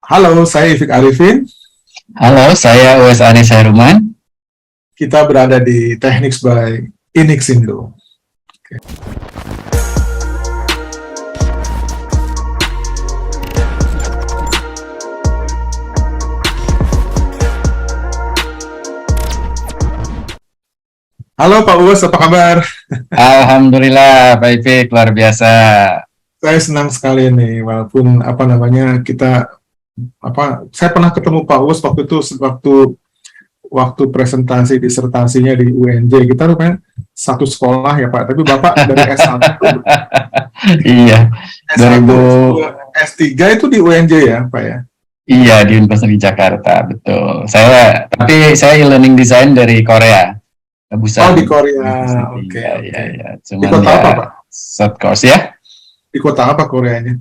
Halo, saya Ifik Arifin. Halo, saya Uwais Anis Hairuman. Kita berada di Techniques by Inixindo. Oke. Halo Pak Uwais, apa kabar? Alhamdulillah, Pak Ipik, luar biasa. Saya senang sekali nih, walaupun kita saya pernah ketemu Pak Uwais waktu presentasi disertasinya di UNJ. Kita rupanya satu sekolah ya Pak, tapi Bapak dari S1, Iya, S1, 2000, S2, S3 itu di UNJ ya Pak ya? iya di Universitas Jakarta, betul. Tapi saya e-learning design dari Korea, Oh, di Busan Korea. University. Oke, Iya, iya, oke. iya. Di Cuman kota apa, ya Pak? short course ya. Di kota apa Koreanya?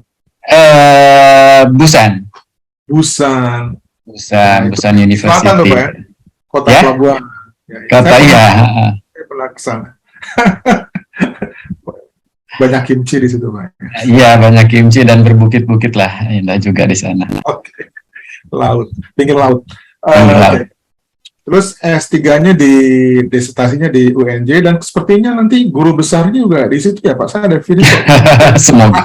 Busan, Busan. Busan, Nah, itu Busan selatan tuh, University. Pak ya? Kota Ya, pelabuhan. Ya, ya. kata ya. Saya pernah ke sana. Banyak kimchi di situ, Pak. Iya, banyak kimchi dan berbukit-bukit lah. Indah juga di sana. Oke. Laut, pinggir laut. Pinggir Oke. laut. Terus S3-nya disertasinya di UNJ, dan sepertinya nanti guru besarnya juga di situ ya, Pak. Saya ada feeling kok. Semoga.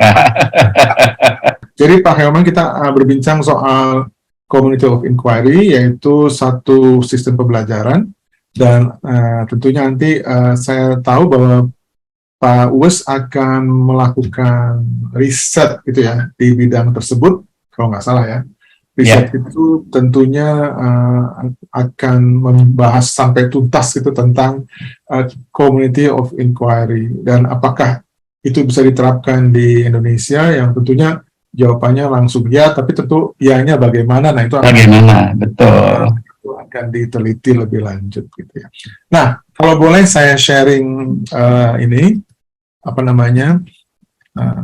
Jadi Pak Helman, kita berbincang soal Community of Inquiry, yaitu satu sistem pembelajaran, dan tentunya nanti saya tahu bahwa Pak Uwes akan melakukan riset gitu ya di bidang tersebut, kalau nggak salah ya. Riset itu tentunya akan membahas sampai tuntas gitu tentang Community of Inquiry, dan apakah itu bisa diterapkan di Indonesia, yang tentunya jawabannya langsung ya, tapi tentu ianya bagaimana, nah itu Betul. itu akan diteliti lebih lanjut gitu ya. Nah, kalau boleh saya sharing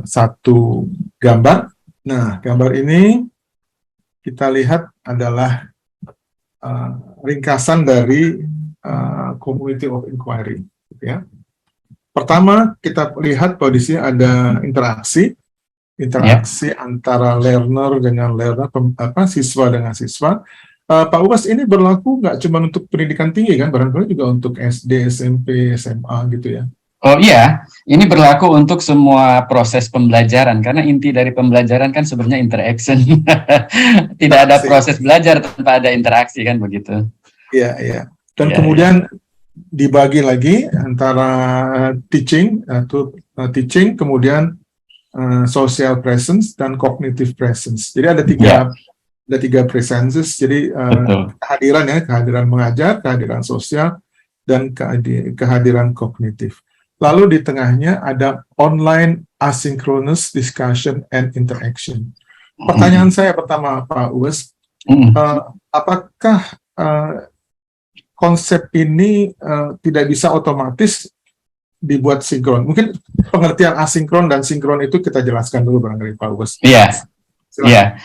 satu gambar. Nah, gambar ini kita lihat adalah ringkasan dari Community of Inquiry gitu ya. Pertama, kita lihat bahwa di sini ada interaksi antara learner dengan learner, siswa dengan siswa. Pak Uwais, ini berlaku nggak cuma untuk pendidikan tinggi kan, barangkali juga untuk SD, SMP, SMA gitu ya? Oh iya, ini berlaku untuk semua proses pembelajaran, karena inti dari pembelajaran kan sebenarnya interaction. Tidak ada proses belajar tanpa ada interaksi kan begitu. Iya, iya. Dan kemudian dibagi lagi antara teaching, kemudian social presence dan cognitive presence. Jadi ada tiga presences. Jadi kehadiran mengajar, kehadiran sosial, dan kehadiran kognitif. Lalu di tengahnya ada online asynchronous discussion and interaction. Pertanyaan saya pertama, Pak Uwais, apakah konsep ini tidak bisa otomatis dibuat sinkron? Mungkin pengertian asinkron dan sinkron itu kita jelaskan dulu barangkali, Pak Uwais. Iya.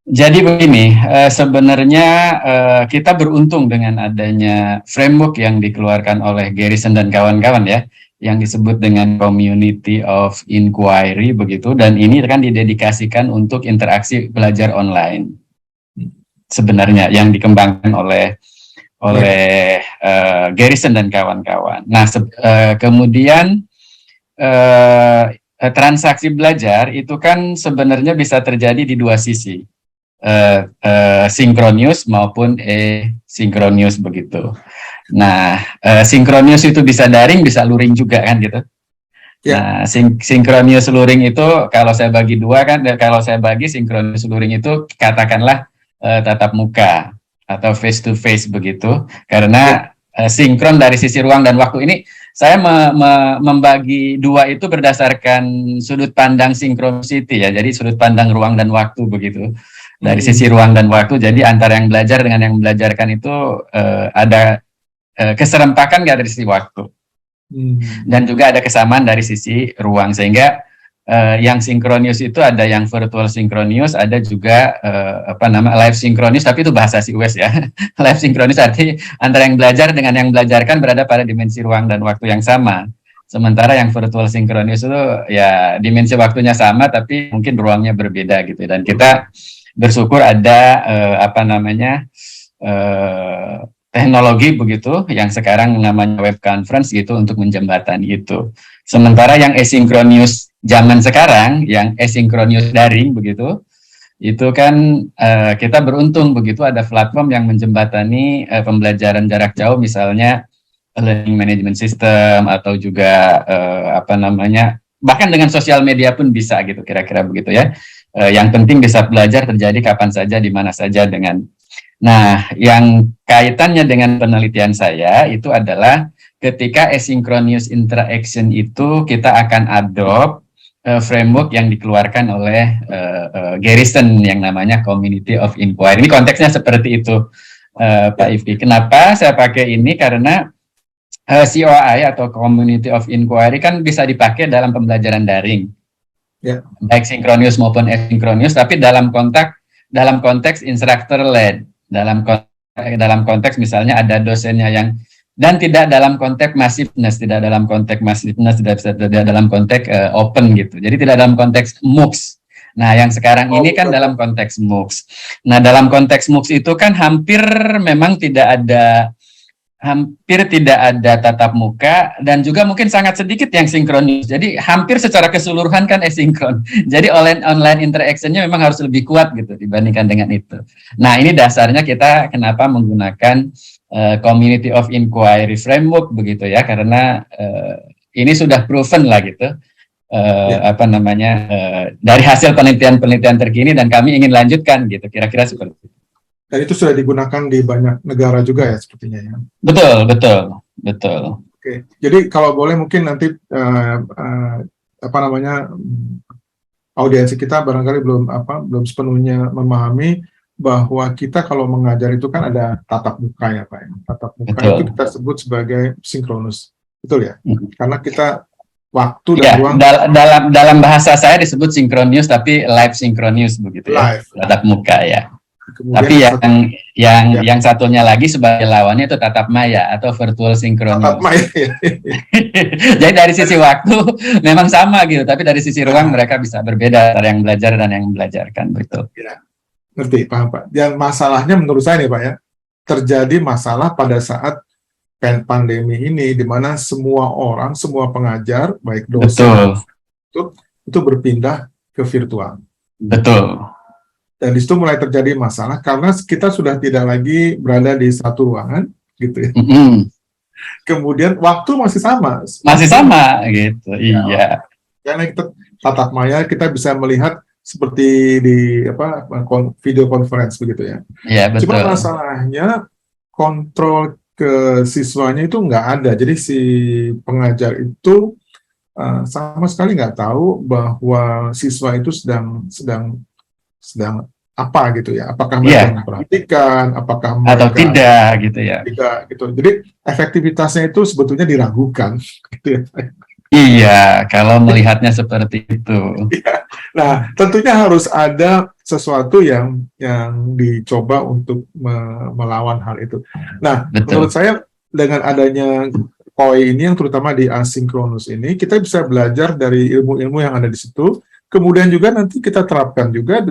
Jadi begini, sebenarnya kita beruntung dengan adanya framework yang dikeluarkan oleh Garrison dan kawan-kawan ya, yang disebut dengan Community of Inquiry begitu, dan ini kan didedikasikan untuk interaksi belajar online. Sebenarnya yang dikembangkan oleh Garrison dan kawan-kawan. Nah, kemudian transaksi belajar itu kan sebenarnya bisa terjadi di dua sisi, synchronous maupun asynchronous begitu. Nah, synchronous itu bisa daring, bisa luring juga kan gitu. Nah, synchronous luring itu kalau saya bagi dua kan, kalau saya bagi synchronous luring itu katakanlah tatap muka atau face to face begitu, karena sinkron dari sisi ruang dan waktu. Ini saya membagi dua itu berdasarkan sudut pandang synchronicity ya, jadi sudut pandang ruang dan waktu begitu. Dari sisi ruang dan waktu, jadi antara yang belajar dengan yang belajarkan itu ada keserempakan nggak dari sisi waktu, dan juga ada kesamaan dari sisi ruang, sehingga yang sinkronis itu ada yang virtual sinkronis, ada juga live sinkronis, tapi itu bahasa si Uwais ya. Live sinkronis arti antara yang belajar dengan yang belajarkan berada pada dimensi ruang dan waktu yang sama. Sementara yang virtual sinkronis itu ya dimensi waktunya sama, tapi mungkin ruangnya berbeda gitu. Dan kita bersyukur ada teknologi begitu yang sekarang namanya web conference gitu untuk menjembatani itu. Sementara yang asynchronous zaman sekarang, yang asynchronous daring begitu, itu kan kita beruntung begitu ada platform yang menjembatani pembelajaran jarak jauh, misalnya learning management system atau juga bahkan dengan sosial media pun bisa gitu, kira-kira begitu ya. Yang penting bisa belajar terjadi kapan saja, di mana saja dengan. Nah, yang kaitannya dengan penelitian saya itu adalah ketika asynchronous interaction itu kita akan adopt framework yang dikeluarkan oleh Garrison yang namanya Community of Inquiry. Ini konteksnya seperti itu, Pak Ifki. Kenapa saya pakai ini? Karena COI atau Community of Inquiry kan bisa dipakai dalam pembelajaran daring, baik sinkronus maupun asynchronous, tapi dalam konteks instructor led, dalam konteks misalnya ada dosennya yang, dan tidak dalam konteks massiveness, tidak dalam konteks open gitu. Jadi tidak dalam konteks MOOCs. Nah, yang sekarang ini kan dalam konteks MOOCs. Nah, dalam konteks MOOCs itu kan hampir tidak ada tatap muka, dan juga mungkin sangat sedikit yang sinkronis. Jadi hampir secara keseluruhan kan asinkron. Jadi online interaction-nya memang harus lebih kuat gitu dibandingkan dengan itu. Nah, ini dasarnya kita kenapa menggunakan Community of Inquiry Framework begitu ya, karena ini sudah proven lah gitu. Dari hasil penelitian terkini, dan kami ingin lanjutkan gitu, kira-kira seperti itu. Dan itu sudah digunakan di banyak negara juga ya sepertinya ya. Betul. Oke. Jadi kalau boleh mungkin nanti audiens kita barangkali belum sepenuhnya memahami bahwa kita kalau mengajar itu kan ada tatap muka ya Pak. Tatap muka itu kita sebut sebagai sinkronus. Betul ya? Karena kita waktu dan ruang. Dalam bahasa saya disebut sinkronus, tapi live sinkronus begitu ya. Live. Tatap muka ya. Kemudian tapi yang satunya lagi sebagai lawannya itu tatap maya atau virtual sinkronus. Tatap maya. Ya. Jadi dari sisi waktu memang sama gitu, tapi dari sisi ruang mereka bisa berbeda antara yang belajar dan yang belajarkan, betul. Ya. Ngerti, paham Pak. Dan masalahnya menurut saya nih Pak ya, terjadi masalah pada saat pandemi ini, di mana semua orang, semua pengajar, baik dosen, itu berpindah ke virtual. Betul. Dan di situ mulai terjadi masalah karena kita sudah tidak lagi berada di satu ruangan, gitu ya. Kemudian waktu masih sama. Masih sama, gitu. Ya, iya. Karena kita tatap maya, kita bisa melihat seperti di video conference begitu ya. Iya, betul. Cuma masalahnya kontrol ke siswanya itu nggak ada. Jadi si pengajar itu sama sekali nggak tahu bahwa siswa itu sedang apa gitu ya, apakah mereka memperhatikan, apakah mereka atau tidak gitu ya. Tidak gitu. Jadi efektivitasnya itu sebetulnya diragukan gitu ya. Iya, kalau melihatnya seperti itu. Nah, tentunya harus ada sesuatu yang dicoba untuk melawan hal itu. Nah, menurut saya dengan adanya KOI ini yang terutama di asinkronus ini, kita bisa belajar dari ilmu-ilmu yang ada di situ. Kemudian juga nanti kita terapkan juga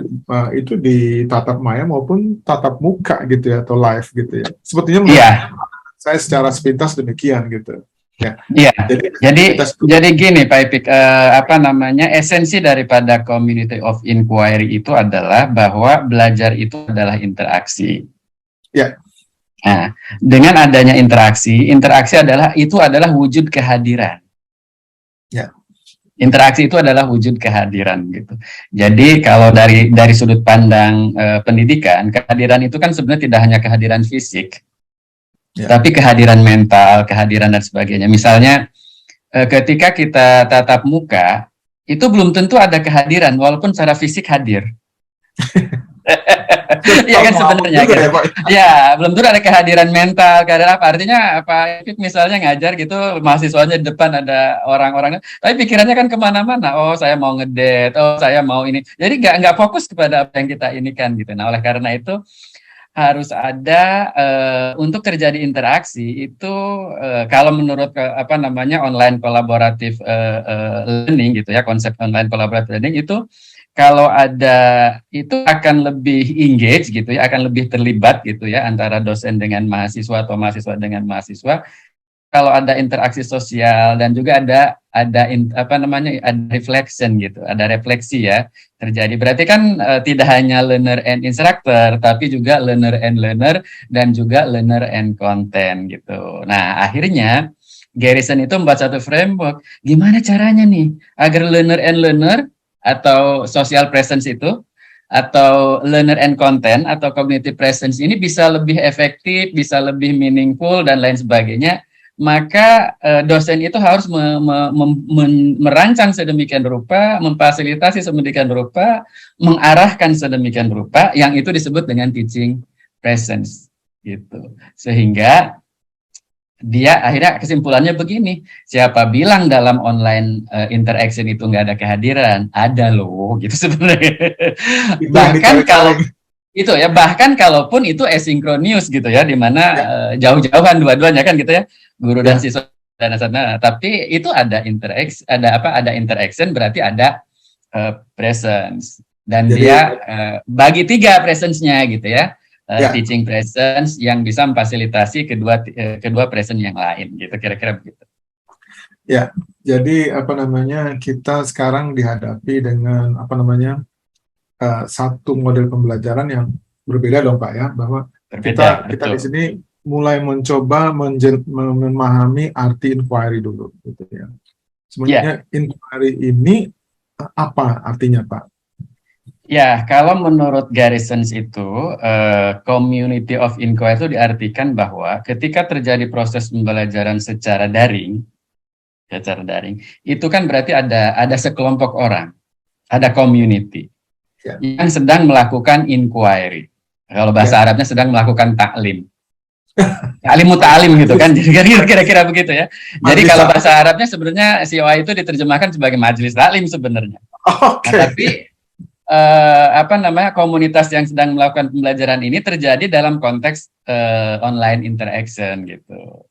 itu di tatap maya maupun tatap muka gitu ya, atau live gitu ya. Sepertinya saya secara sepintas demikian gitu. Iya. Jadi gini Pak Ipik, esensi daripada Community of Inquiry itu adalah bahwa belajar itu adalah interaksi. Ya. Nah, dengan adanya interaksi adalah wujud kehadiran. Ya. Interaksi itu adalah wujud kehadiran gitu. Jadi kalau dari sudut pandang pendidikan, kehadiran itu kan sebenarnya tidak hanya kehadiran fisik, tapi kehadiran mental, kehadiran dan sebagainya. Misalnya ketika kita tatap muka, itu belum tentu ada kehadiran walaupun secara fisik hadir. Iya kan sebenarnya gitu. Ya, belum tentu ada kehadiran mental, kehadiran apa? Artinya apa? Misalnya ngajar gitu, mahasiswanya di depan ada orang-orang, tapi pikirannya kan kemana-mana. Oh, saya mau ngedate, oh saya mau ini. Jadi nggak fokus kepada apa yang kita ini kan gitu. Nah, oleh karena itu harus ada untuk terjadi interaksi itu kalau menurut online kolaboratif learning gitu ya, konsep online collaborative learning itu kalau ada itu akan lebih engage gitu ya, akan lebih terlibat gitu ya antara dosen dengan mahasiswa atau mahasiswa dengan mahasiswa. Kalau ada interaksi sosial dan juga ada reflection gitu, ada refleksi ya terjadi. Berarti kan tidak hanya learner and instructor, tapi juga learner and learner dan juga learner and content gitu. Nah, akhirnya Garrison itu membuat satu framework. Gimana caranya nih agar learner and learner atau social presence itu atau learner and content atau cognitive presence ini bisa lebih efektif, bisa lebih meaningful dan lain sebagainya. Maka dosen itu harus merancang sedemikian rupa, memfasilitasi sedemikian rupa, mengarahkan sedemikian rupa, yang itu disebut dengan teaching presence, gitu. Sehingga dia akhirnya kesimpulannya begini, siapa bilang dalam online interaction itu nggak ada kehadiran? Ada loh, gitu sebenarnya. Bahkan kalau itu ya, bahkan kalaupun itu asynchronous gitu ya, di mana jauh-jauhan dua-duanya kan gitu ya, guru dan siswa dan asana. Tapi itu ada interaction berarti ada presence dan jadi, dia bagi 3 presence-nya gitu ya. Teaching presence yang bisa memfasilitasi kedua presence yang lain gitu, kira-kira begitu. Ya, jadi kita sekarang dihadapi dengan satu model pembelajaran yang berbeda dong Pak ya, bahwa kita di sini mulai mencoba memahami arti inquiry dulu gitu ya. Sebenarnya inquiry ini apa artinya Pak? Ya, kalau menurut Garrison itu community of inquiry itu diartikan bahwa ketika terjadi proses pembelajaran secara daring, itu kan berarti ada sekelompok orang, ada community yang sedang melakukan inquiry. Kalau bahasa Arabnya sedang melakukan taklim. Taklim muta'alim gitu kan, kira-kira begitu ya. Jadi kalau bahasa Arabnya sebenarnya COA itu diterjemahkan sebagai majelis taklim sebenarnya. Nah, tapi komunitas yang sedang melakukan pembelajaran ini terjadi dalam konteks online interaction gitu.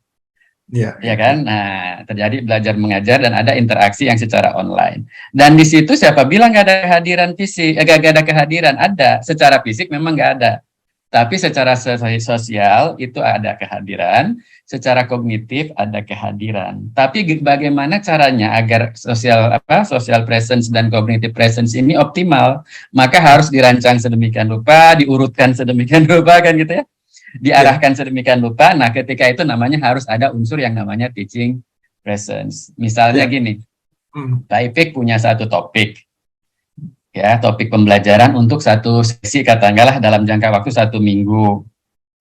Ya kan? Nah, terjadi belajar mengajar dan ada interaksi yang secara online. Dan di situ siapa bilang nggak ada kehadiran fisik? Nggak ada kehadiran, ada. Secara fisik memang nggak ada. Tapi secara sosial itu ada kehadiran, secara kognitif ada kehadiran. Tapi bagaimana caranya agar social presence dan cognitive presence ini optimal? Maka harus dirancang sedemikian rupa, diurutkan sedemikian rupa kan gitu ya. Diarahkan sedemikian rupa. Nah, ketika itu namanya harus ada unsur yang namanya teaching presence. Misalnya gini, Pak Ipik punya satu topik, ya, topik pembelajaran untuk satu sesi katakanlah dalam jangka waktu 1 minggu,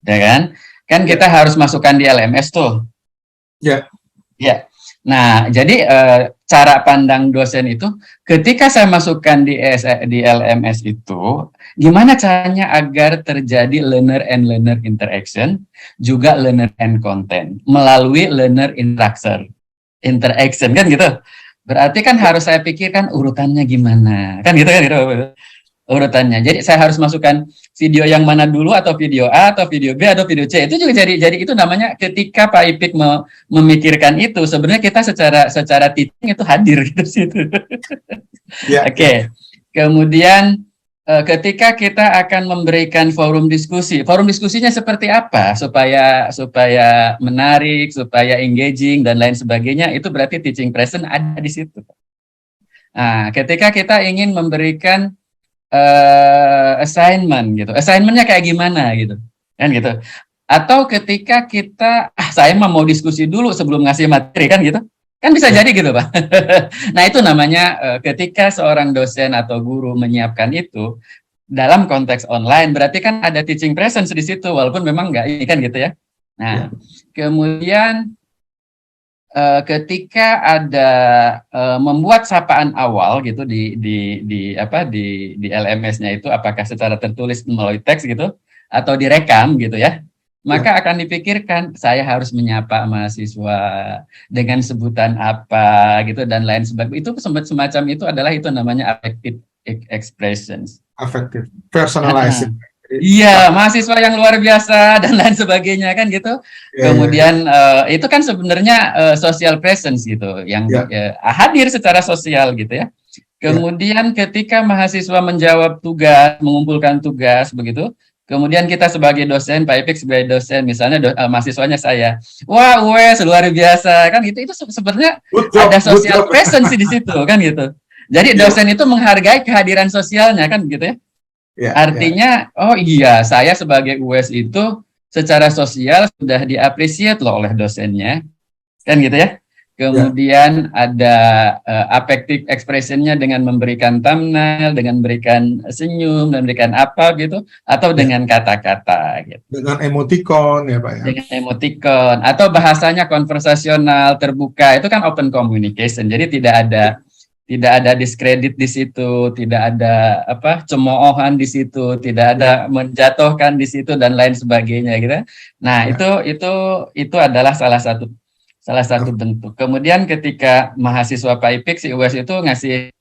ya kan? Kan kita harus masukkan di LMS tuh. Ya. Nah, jadi cara pandang dosen itu, ketika saya masukkan di LMS itu, gimana caranya agar terjadi learner and learner interaction, juga learner and content, melalui learner interaction, kan gitu. Berarti kan harus saya pikirkan urutannya gimana, kan gitu. Urutannya. Jadi saya harus masukkan video yang mana dulu, atau video A, atau video B, atau video C. Itu juga jadi itu namanya ketika Pak Ipik memikirkan itu, sebenarnya kita secara teaching itu hadir gitu situ. Oke. Kemudian ketika kita akan memberikan forum diskusinya seperti apa supaya menarik, supaya engaging dan lain sebagainya, itu berarti teaching present ada di situ. Nah, ketika kita ingin memberikan assignment gitu. Assignmentnya kayak gimana gitu. Kan gitu. Atau ketika kita saya mau diskusi dulu sebelum ngasih materi kan gitu. Kan bisa jadi gitu, Pak. Nah, itu namanya ketika seorang dosen atau guru menyiapkan itu dalam konteks online, berarti kan ada teaching presence di situ walaupun memang enggak ini kan gitu ya. Nah, kemudian ketika ada membuat sapaan awal gitu di LMS-nya itu, apakah secara tertulis melalui teks gitu atau direkam gitu ya, maka akan dipikirkan saya harus menyapa mahasiswa dengan sebutan apa gitu dan lain sebagainya. Itu semacam itu adalah itu namanya affective expressions. Affective, personalizing. Iya, mahasiswa yang luar biasa dan lain sebagainya kan gitu. Kemudian itu kan sebenarnya social presence gitu, yang hadir secara sosial gitu ya. Kemudian ketika mahasiswa menjawab tugas, mengumpulkan tugas begitu, kemudian kita sebagai dosen, Pak Ipik sebagai dosen, misalnya mahasiswanya saya, wah wes luar biasa kan itu sebenarnya ada social presence di situ kan gitu. Jadi dosen itu menghargai kehadiran sosialnya kan gitu ya. Artinya, oh iya saya sebagai US itu secara sosial sudah diapresiasi loh oleh dosennya kan gitu ya. Kemudian ada affective expressionnya dengan memberikan thumbnail, dengan memberikan senyum, dan memberikan apa gitu, atau dengan kata-kata gitu. Dengan emoticon ya Pak ya. Dengan emoticon, atau bahasanya konversasional, terbuka, itu kan open communication, jadi tidak ada diskredit di situ, tidak ada cemoohan di situ, tidak ada menjatuhkan di situ dan lain sebagainya gitu. Nah, itu adalah salah satu bentuk. Kemudian ketika mahasiswa Pak Ipik si US itu ngasih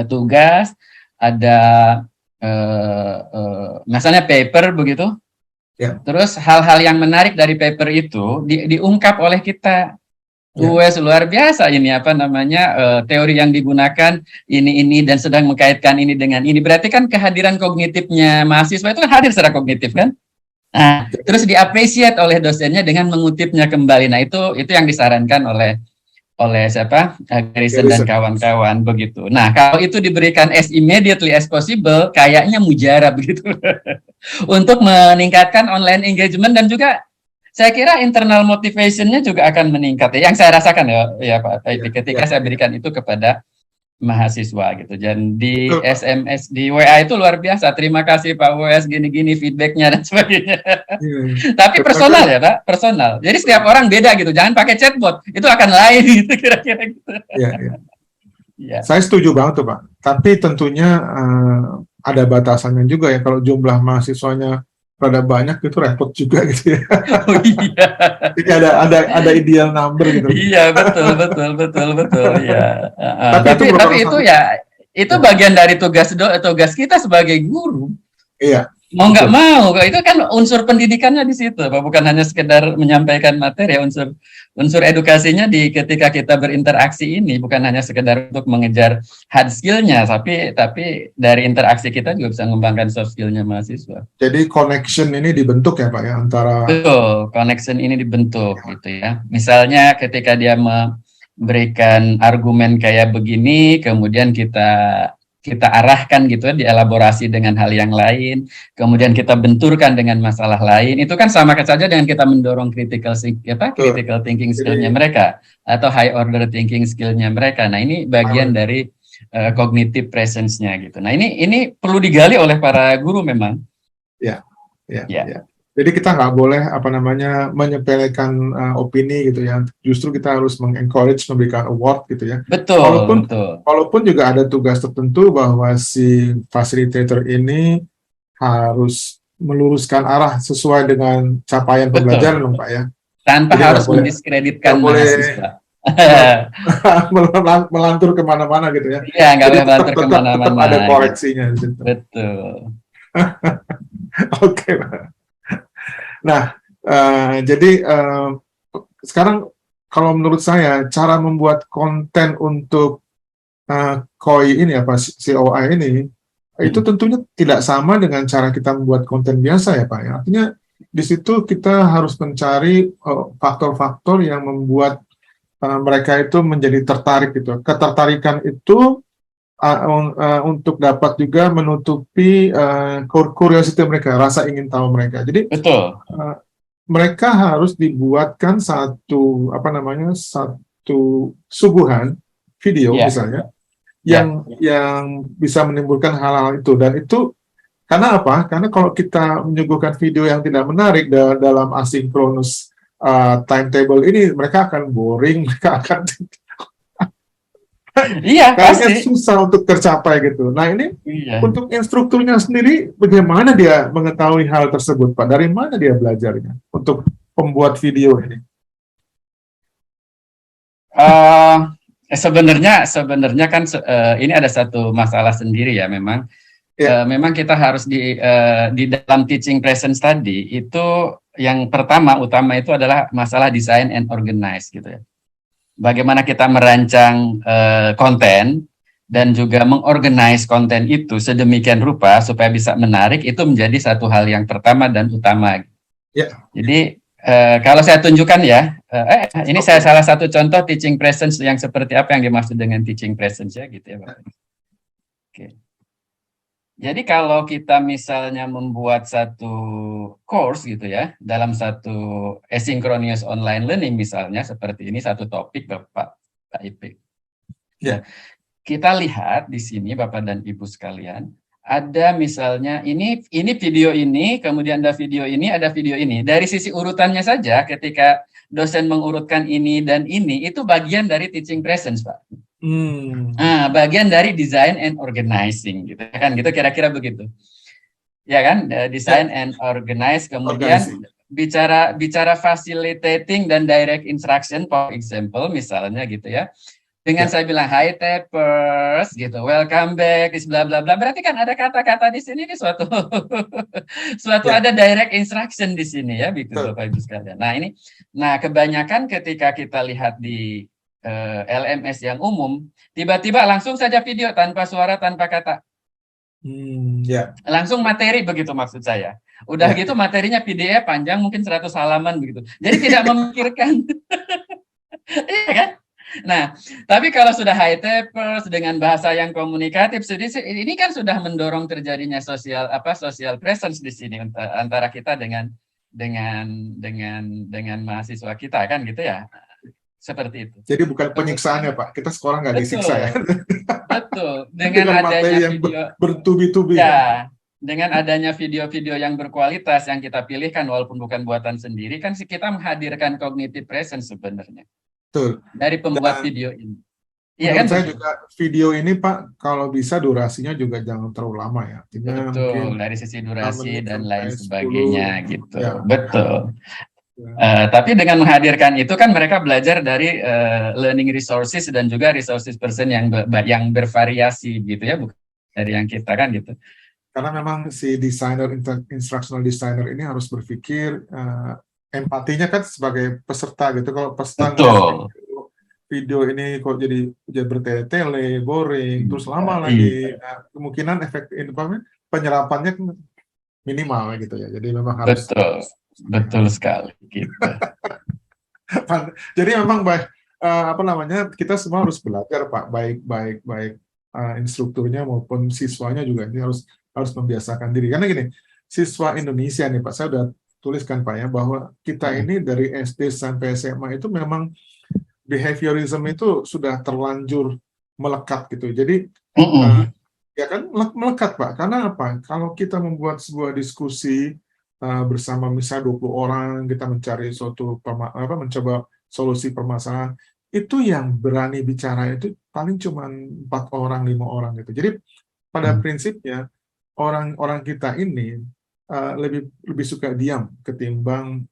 tugas, ada misalnya paper begitu. Terus hal-hal yang menarik dari paper itu diungkap oleh kita. US luar biasa ini teori yang digunakan ini dan sedang mengkaitkan ini dengan ini. Berarti kan kehadiran kognitifnya mahasiswa itu kan hadir secara kognitif kan? Nah, terus diapresiasi oleh dosennya dengan mengutipnya kembali. Nah, itu yang disarankan oleh siapa? Garrison dan kawan-kawan begitu. Nah, kalau itu diberikan as immediately as possible, kayaknya mujarab begitu. Untuk meningkatkan online engagement dan juga saya kira internal motivation-nya juga akan meningkat. Yang saya rasakan ya Pak Ipik ketika saya berikan itu kepada mahasiswa gitu. Dan di SMS, di WA itu luar biasa. Terima kasih Pak WS gini-gini feedbacknya dan sebagainya. Tapi personal ya Pak, personal. Jadi setiap orang beda gitu. Jangan pakai chatbot, itu akan lain gitu kira-kira gitu. Saya setuju banget tuh Pak. Tapi tentunya ada batasannya juga ya. Kalau jumlah mahasiswanya rada banyak itu repot juga gitu ya. Oh iya. Jadi ada ideal number gitu. Iya betul ya. Tapi itu ya itu bagian dari tugas kita sebagai guru. Iya. Mau nggak mau, itu kan unsur pendidikannya di situ, bukan hanya sekedar menyampaikan materi, unsur edukasinya ketika kita berinteraksi ini bukan hanya sekedar untuk mengejar hard skill-nya, tapi dari interaksi kita juga bisa mengembangkan soft skill-nya mahasiswa. Jadi connection ini dibentuk ya Pak ya antara. Betul, connection ini dibentuk gitu ya. Misalnya ketika dia memberikan argumen kayak begini, kemudian kita arahkan gitu ya, dielaborasi dengan hal yang lain, kemudian kita benturkan dengan masalah lain, itu kan sama saja dengan kita mendorong critical thinking skill-nya mereka atau high order thinking skill-nya mereka. Nah, ini bagian dari cognitive presence-nya gitu. Nah, ini perlu digali oleh para guru memang. Ya. Jadi kita nggak boleh menyepelekan opini gitu ya. Justru kita harus mengencourage, memberikan award gitu ya. Betul. Walaupun juga ada tugas tertentu bahwa si facilitator ini harus meluruskan arah sesuai dengan capaian pembelajaran dong Pak ya. Tanpa jadi harus mendiskreditkan mahasiswa. Melantur kemana-mana gitu ya. Iya, nggak boleh melantur kemana-mana. Tetap ada koreksinya. Gitu. Betul. Oke Pak. Nah, jadi sekarang kalau menurut saya cara membuat konten untuk COI ini COI ini itu tentunya tidak sama dengan cara kita membuat konten biasa ya Pak ya. Artinya di situ kita harus mencari faktor-faktor yang membuat mereka itu menjadi tertarik gitu. Ketertarikan itu untuk dapat juga menutupi curiosity mereka, rasa ingin tahu mereka. Jadi mereka harus dibuatkan satu suguhan video misalnya yang bisa menimbulkan hal-hal itu. Dan itu karena apa? Karena kalau kita menyuguhkan video yang tidak menarik dalam asinkronus timetable ini, mereka akan boring, mereka akan kayaknya susah untuk tercapai gitu. Nah ini untuk instrukturnya sendiri, bagaimana dia mengetahui hal tersebut Pak? Dari mana dia belajarnya untuk pembuat video ini? Sebenarnya kan ini ada satu masalah sendiri ya memang. Memang kita harus di dalam teaching presence tadi itu yang utama itu adalah masalah design and organize gitu ya. Bagaimana kita merancang konten dan juga mengorganize konten itu sedemikian rupa supaya bisa menarik, itu menjadi satu hal yang pertama dan utama. Ya. Jadi kalau saya tunjukkan ya, ini saya salah satu contoh teaching presence yang seperti apa yang dimaksud dengan teaching presence ya, gitu ya Bapak. Oke. Jadi kalau kita misalnya membuat satu course gitu ya, dalam satu asynchronous online learning misalnya, seperti ini satu topik Bapak Ipek. Ya. Kita lihat di sini Bapak dan Ibu sekalian, ada misalnya ini video ini, kemudian ada video ini, ada video ini. Dari sisi urutannya saja, ketika dosen mengurutkan ini dan ini, itu bagian dari teaching presence, Pak. Nah, bagian dari design and organizing, gitu kan? Gitu kira-kira begitu, ya kan? Design and organize, kemudian bicara facilitating dan direct instruction, for example, misalnya gitu ya. Dengan saya bilang hi tapers gitu, welcome back, bla bla bla. Berarti kan ada kata-kata di sini, ini suatu ada direct instruction di sini ya, begitu Bapak Ibu sekalian. Nah ini, kebanyakan ketika kita lihat di LMS yang umum, tiba-tiba langsung saja video tanpa suara, tanpa kata. Langsung materi begitu maksud saya. Udah gitu materinya PDF panjang mungkin 100 halaman begitu. Jadi tidak memikirkan. Iya kan? Nah, tapi kalau sudah high tapers dengan bahasa yang komunikatif, ini kan sudah mendorong terjadinya social presence di sini antara kita dengan mahasiswa kita kan gitu ya. Seperti itu. Jadi bukan penyiksaan ya Pak, kita sekolah nggak disiksa ya. Betul. Dengan adanya video bertubi-tubi. Ya, dengan adanya video-video yang berkualitas yang kita pilihkan walaupun bukan buatan sendiri, kan kita menghadirkan cognitive presence sebenarnya. Betul. Dari pembuat video ini. Iya kan? Saya juga video ini Pak, kalau bisa durasinya juga jangan terlalu lama ya. Artinya betul, dari sisi durasi dan lain sebagainya 10, gitu. Ya. Betul. Tapi dengan menghadirkan itu kan mereka belajar dari learning resources dan juga resources person yang bervariasi gitu ya, bukan dari yang kita kan gitu. Karena memang si instructional designer ini harus berpikir empatinya kan sebagai peserta gitu. Kalau peserta video ini kok jadi bertele-tele, boring, terus lama lagi, kemungkinan efek penyerapannya minimal gitu ya. Jadi memang harus betul sekali gitu. Jadi memang kita semua harus belajar Pak, baik instrukturnya maupun siswanya juga ini harus membiasakan diri. Karena gini, siswa Indonesia nih Pak, saya udah tuliskan Pak ya, bahwa kita ini dari SD sampai SMA itu memang behaviorism itu sudah terlanjur melekat gitu. Jadi ya kan melekat Pak. Karena apa? Kalau kita membuat sebuah diskusi bersama misalnya 20 orang, kita mencari mencoba solusi permasalahan, itu yang berani bicara itu paling cuma 4 orang, 5 orang gitu. Jadi pada prinsipnya orang kita ini lebih suka diam ketimbang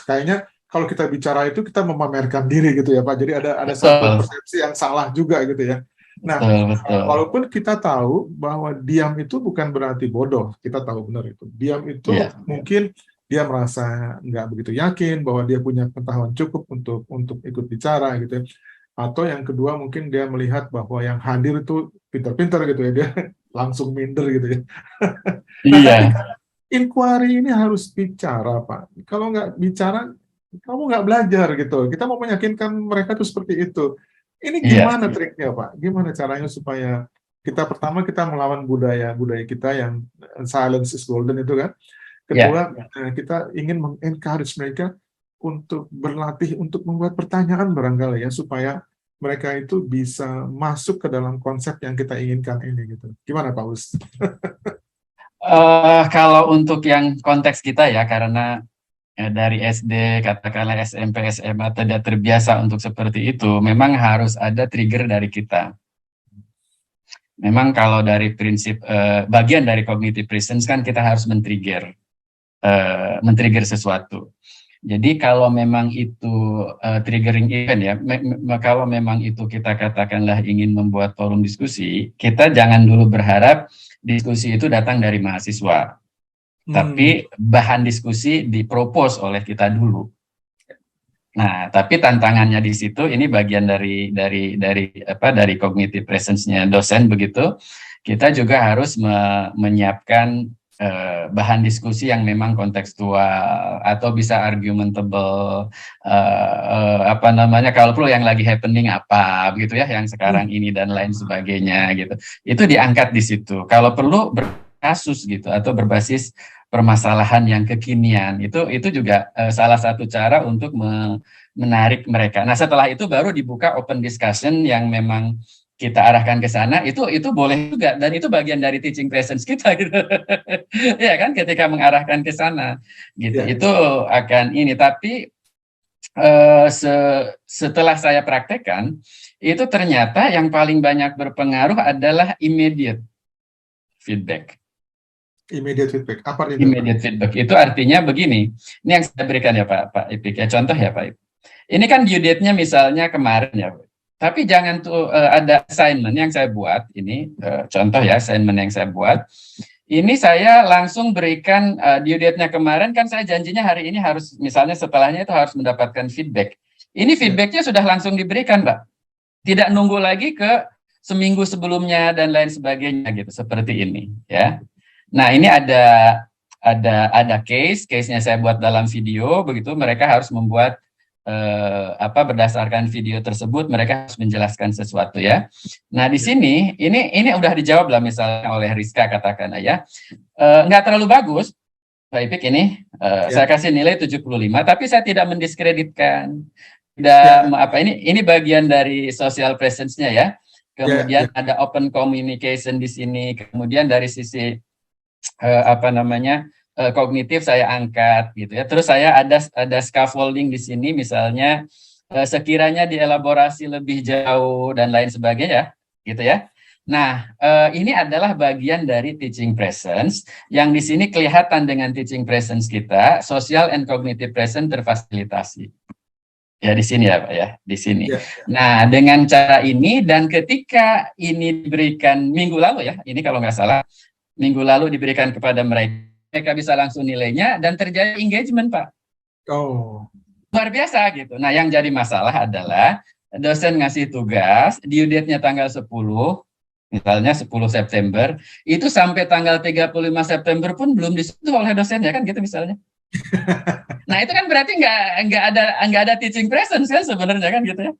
kayaknya kalau kita bicara itu kita memamerkan diri gitu ya Pak. Jadi ada satu persepsi yang salah juga gitu ya. Nah, walaupun kita tahu bahwa diam itu bukan berarti bodoh, kita tahu benar itu. Diam itu mungkin dia merasa nggak begitu yakin bahwa dia punya pengetahuan cukup untuk ikut bicara gitu ya. Atau yang kedua mungkin dia melihat bahwa yang hadir itu pintar-pintar gitu ya, dia langsung minder gitu ya. Iya. Inquiry ini harus bicara Pak. Kalau nggak bicara, kamu nggak belajar gitu. Kita mau meyakinkan mereka tuh seperti itu. Ini gimana triknya Pak? Gimana caranya supaya kita melawan budaya kita yang silence is golden itu kan. Kedua, kita ingin mengencourage mereka untuk berlatih untuk membuat pertanyaan barangkali ya, supaya mereka itu bisa masuk ke dalam konsep yang kita inginkan ini gitu. Gimana Pak Us? Kalau untuk yang konteks kita ya, karena dari SD, katakanlah SMP, SMA tidak terbiasa untuk seperti itu, memang harus ada trigger dari kita. Memang kalau dari prinsip bagian dari cognitive presence kan kita harus men-trigger sesuatu. Jadi kalau memang itu triggering event ya, kalau memang itu kita katakanlah ingin membuat forum diskusi, kita jangan dulu berharap diskusi itu datang dari mahasiswa. Tapi bahan diskusi dipropos oleh kita dulu. Nah, tapi tantangannya di situ ini bagian dari cognitive presence-nya dosen begitu. Kita juga harus menyiapkan bahan diskusi yang memang kontekstual atau bisa argumentable, apa namanya, kalau perlu yang lagi happening apa begitu ya, yang sekarang ini dan lain sebagainya gitu. Itu diangkat di situ. Kalau perlu berkasus gitu atau berbasis permasalahan yang kekinian, itu juga salah satu cara untuk menarik mereka. Nah, setelah itu baru dibuka open discussion yang memang kita arahkan ke sana. Itu boleh juga, dan itu bagian dari teaching presence kita gitu. Ya kan, ketika mengarahkan ke sana gitu. Ya. Itu akan ini, tapi setelah saya praktekkan, itu ternyata yang paling banyak berpengaruh adalah immediate feedback. Immediate feedback. Apa itu, Pak? Immediate feedback itu artinya begini. Ini yang saya berikan ya Pak Ipik ya, contoh ya Pak Ipik. Ini kan due date-nya misalnya kemarin ya. Tapi jangan tuh ada assignment yang saya buat ini, contoh ya assignment yang saya buat. Ini saya langsung berikan due date-nya kemarin, kan saya janjinya hari ini harus, misalnya setelahnya itu harus mendapatkan feedback. Ini feedbacknya sudah langsung diberikan, Pak. Tidak nunggu lagi ke seminggu sebelumnya dan lain sebagainya gitu, seperti ini ya. Nah, ini ada case-nya saya buat dalam video begitu, mereka harus membuat berdasarkan video tersebut mereka harus menjelaskan sesuatu ya. Nah, di sini ini udah dijawab lah misalnya oleh Rizka katakan ya. Nggak terlalu bagus Pak Ipik ini, saya kasih nilai 75, tapi saya tidak mendiskreditkan. Ini bagian dari social presence-nya ya. Kemudian ada open communication di sini, kemudian dari sisi kognitif saya angkat gitu ya. Terus saya ada scaffolding di sini misalnya sekiranya dielaborasi lebih jauh dan lain sebagainya gitu ya. Nah, ini adalah bagian dari teaching presence yang di sini kelihatan dengan teaching presence kita, social and cognitive presence terfasilitasi. Ya di sini ya Pak ya, di sini. Nah, dengan cara ini dan ketika ini diberikan minggu lalu ya, ini kalau nggak salah minggu lalu diberikan kepada mereka bisa langsung nilainya dan terjadi engagement, Pak. Oh. Luar biasa gitu. Nah, yang jadi masalah adalah dosen ngasih tugas, due date-nya tanggal 10, misalnya 10 September, itu sampai tanggal 35 September pun belum disentuh oleh dosennya kan gitu misalnya. Nah, itu kan berarti nggak ada teaching presence kan sebenarnya kan gitu ya.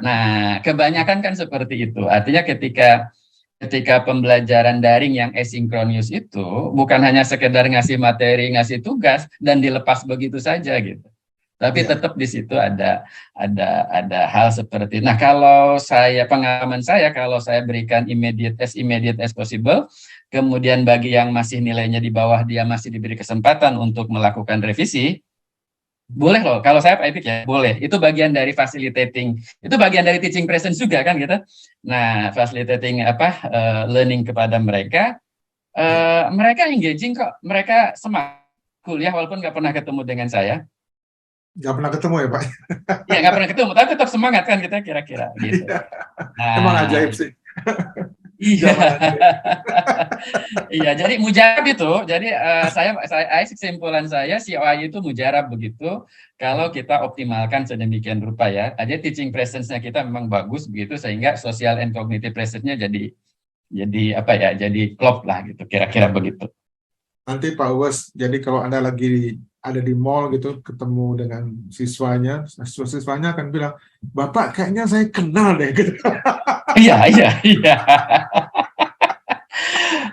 Nah, kebanyakan kan seperti itu. Artinya ketika pembelajaran daring yang asinkronus itu bukan hanya sekedar ngasih materi, ngasih tugas dan dilepas begitu saja gitu. Tapi tetap di situ ada hal seperti. Nah, kalau pengalaman saya kalau saya berikan immediate as possible, kemudian bagi yang masih nilainya di bawah dia masih diberi kesempatan untuk melakukan revisi, boleh loh, kalau saya Pak Ipik ya, boleh. Itu bagian dari facilitating, itu bagian dari teaching presence juga kan gitu. Nah, facilitating learning kepada mereka, mereka engaging kok, mereka semangat kuliah walaupun nggak pernah ketemu dengan saya. Nggak pernah ketemu ya Pak? Iya, nggak pernah ketemu, tapi tetap semangat kan kita kira-kira gitu. Nah, emang ajaib sih. Iya. Iya, jadi mujarab itu. Jadi kesimpulan saya COI itu mujarab begitu kalau kita optimalkan sedemikian rupa ya. Jadi teaching presence-nya kita memang bagus begitu sehingga social and cognitive presence-nya jadi jadi klop lah gitu, kira-kira begitu. Nanti Pak Uwes, jadi kalau Anda lagi ada di mall gitu, ketemu dengan siswanya akan bilang, Bapak kayaknya saya kenal deh. Gitu. Iya.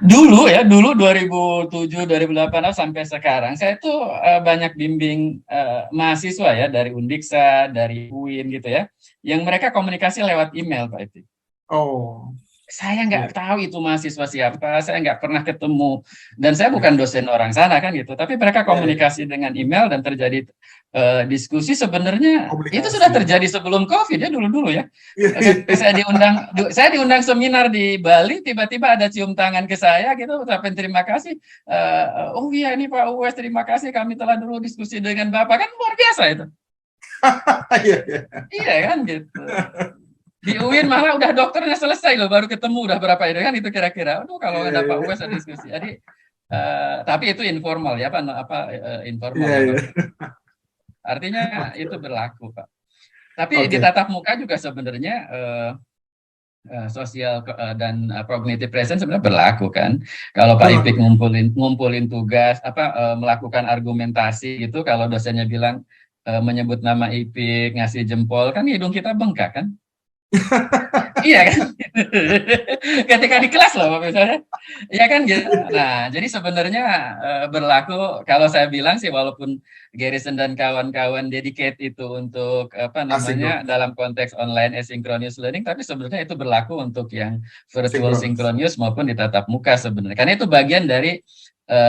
Dulu 2007, 2008 sampai sekarang, saya tuh banyak bimbing mahasiswa ya, dari Undiksa, dari UIN gitu ya, yang mereka komunikasi lewat email Pak Iti. Oh. Saya nggak tahu itu mahasiswa siapa, saya nggak pernah ketemu, dan saya bukan dosen orang sana kan gitu. Tapi mereka komunikasi dengan email dan terjadi diskusi. Sebenarnya itu sudah terjadi sebelum COVID ya, dulu ya. Saya diundang seminar di Bali, tiba-tiba ada cium tangan ke saya gitu, ucapin terima kasih. Oh iya ini Pak Uwes, terima kasih kami telah dulu diskusi dengan Bapak, kan luar biasa itu. Iya kan gitu. Di UIN malah udah dokternya selesai loh, baru ketemu udah berapa ini kan itu kira-kira. Aduh kalau ada Pak Uwes ada diskusi. Jadi tapi itu informal ya, informal. Artinya Oke. itu berlaku, Pak. Tapi di Oke. tatap muka juga sebenarnya sosial dan cognitive presence sebenarnya berlaku kan. Kalau Pak Ipik Betul. ngumpulin tugas melakukan argumentasi gitu, kalau dosennya bilang menyebut nama Ipik, ngasih jempol, kan hidung kita bengkak kan? Iya kan? Ketika di kelas loh misalnya. Iya kan gitu. Nah, jadi sebenarnya berlaku kalau saya bilang sih, walaupun Garrison dan kawan-kawan dedicate itu untuk apa namanya Asinkronus. dalam konteks online asynchronous learning, tapi sebenarnya itu berlaku untuk yang virtual Sinkronus. synchronous maupun di tatap muka sebenarnya. Karena itu bagian dari